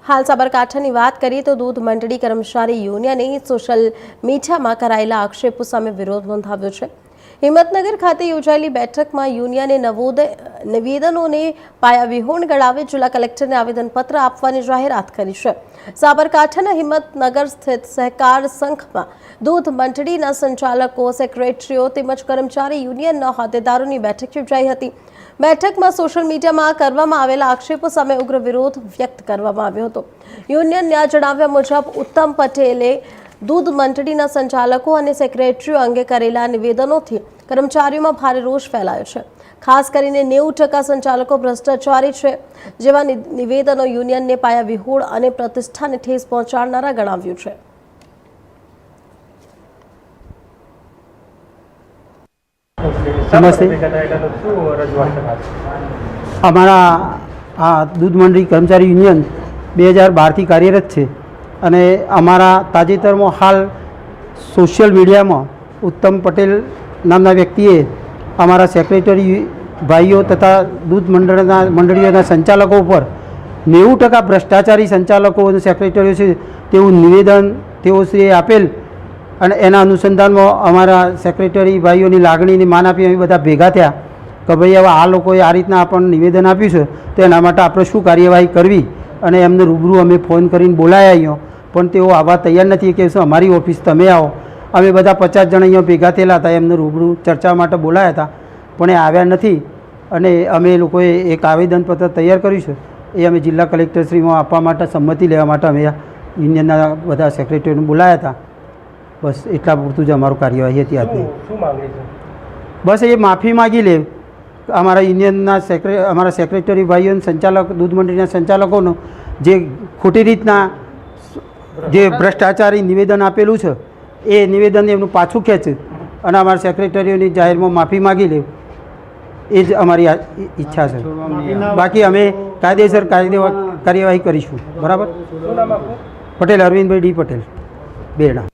હાલ સાબરકાંઠાની વાત કરીએ તો દૂધ મંડળી કર્મચારી યુનિયને સોશિયલ મીડિયામાં કરાયેલા આક્ષેપો સામે વિરોધ નોંધાવ્યો છે। હિંમતનગર ખાતે યોજાયેલી બેઠકમાં યુનિયને નિવેદનોને પાયાવિહોણ ગણાવી જિલ્લા કલેક્ટરને આવેદનપત્ર આપવાની જાહેરાત કરી છે। સાબરકાંઠાના હિંમતનગર સ્થિત સહકાર સંઘમાં દૂધ મંડળીના સંચાલકો, સેક્રેટરીઓ તેમજ કર્મચારી યુનિયનના હોદ્દેદારોની બેઠક યોજાઈ હતી। બેઠકમાં સોશિયલ મીડિયામાં કરવામાં આવેલા આક્ષેપો સામે ઉગ્ર વિરોધ વ્યક્ત કરવામાં આવ્યો હતો। યુનિયનના જણાવ્યા મુજબ ઉત્તમ પટેલે દૂધ મંડળીના સંચાલકો અને સેક્રેટરીઓ અંગે કરેલા નિવેદનોથી કર્મચારીઓમાં ભારે રોષ ફેલાયો છે। ખાસ કરીને 90% સંચાલકો ભ્રષ્ટાચારી છે જેવા નિવેદનો યુનિયનને પાયાવિહોણ અને પ્રતિષ્ઠાને ઠેસ પહોંચાડનારા ગણાવ્યું છે। અમારા આ દૂધ મંડળી કર્મચારી યુનિયન 2012થી કાર્યરત છે અને અમારા તાજેતરમાં હાલ સોશિયલ મીડિયામાં ઉત્તમ પટેલ નામના વ્યક્તિએ અમારા સેક્રેટરી ભાઈઓ તથા દૂધ મંડળીઓના સંચાલકો ઉપર 90% ભ્રષ્ટાચારી સંચાલકો અને સેક્રેટરીઓ છે તેવું નિવેદન તેઓશ્રીએ આપેલ અને એના અનુસંધાનમાં અમારા સેક્રેટરી ભાઈઓની લાગણીને માન આપી અમે બધા ભેગા થયા કે ભાઈ હવે આ લોકોએ આ રીતના આપણને નિવેદન આપ્યું છે તો એના માટે આપણે શું કાર્યવાહી કરવી અને એમને રૂબરૂ અમે ફોન કરીને બોલાયા અહીંયા પણ તેઓ આવવા તૈયાર નથી કે શું અમારી ઓફિસ તમે આવો। અમે બધા 50 જણ અહીંયા ભેગા થયેલા હતા, એમને રૂબરૂ ચર્ચા માટે બોલાયા હતા પણ એ આવ્યા નથી અને અમે લોકોએ એક આવેદનપત્ર તૈયાર કર્યું છે। એ અમે જિલ્લા કલેક્ટરશ્રીમાં આપવા માટે સંમતિ લેવા માટે અમે યુનિયનના બધા સેક્રેટરીઓને બોલાયા હતા। બસ એટલા પૂરતું જ અમારું કાર્યવાહી હતી આજની। બસ એ માફી માગી લે અમારા યુનિયનના અમારા સેક્રેટરી ભાઈઓ સંચાલક દૂધ મંડળીના સંચાલકોનો જે ખોટી રીતના જે ભ્રષ્ટાચારી નિવેદન આપેલું છે એ નિવેદન એમનું પાછું ખેંચે અને અમારા સેક્રેટરીઓની જાહેરમાં માફી માગી લે એ જ અમારી ઈચ્છા છે। બાકી અમે કાયદેસર કાર્યવાહી કરીશું। બરાબર? પટેલ અરવિંદભાઈ ડી પટેલ, બેડા।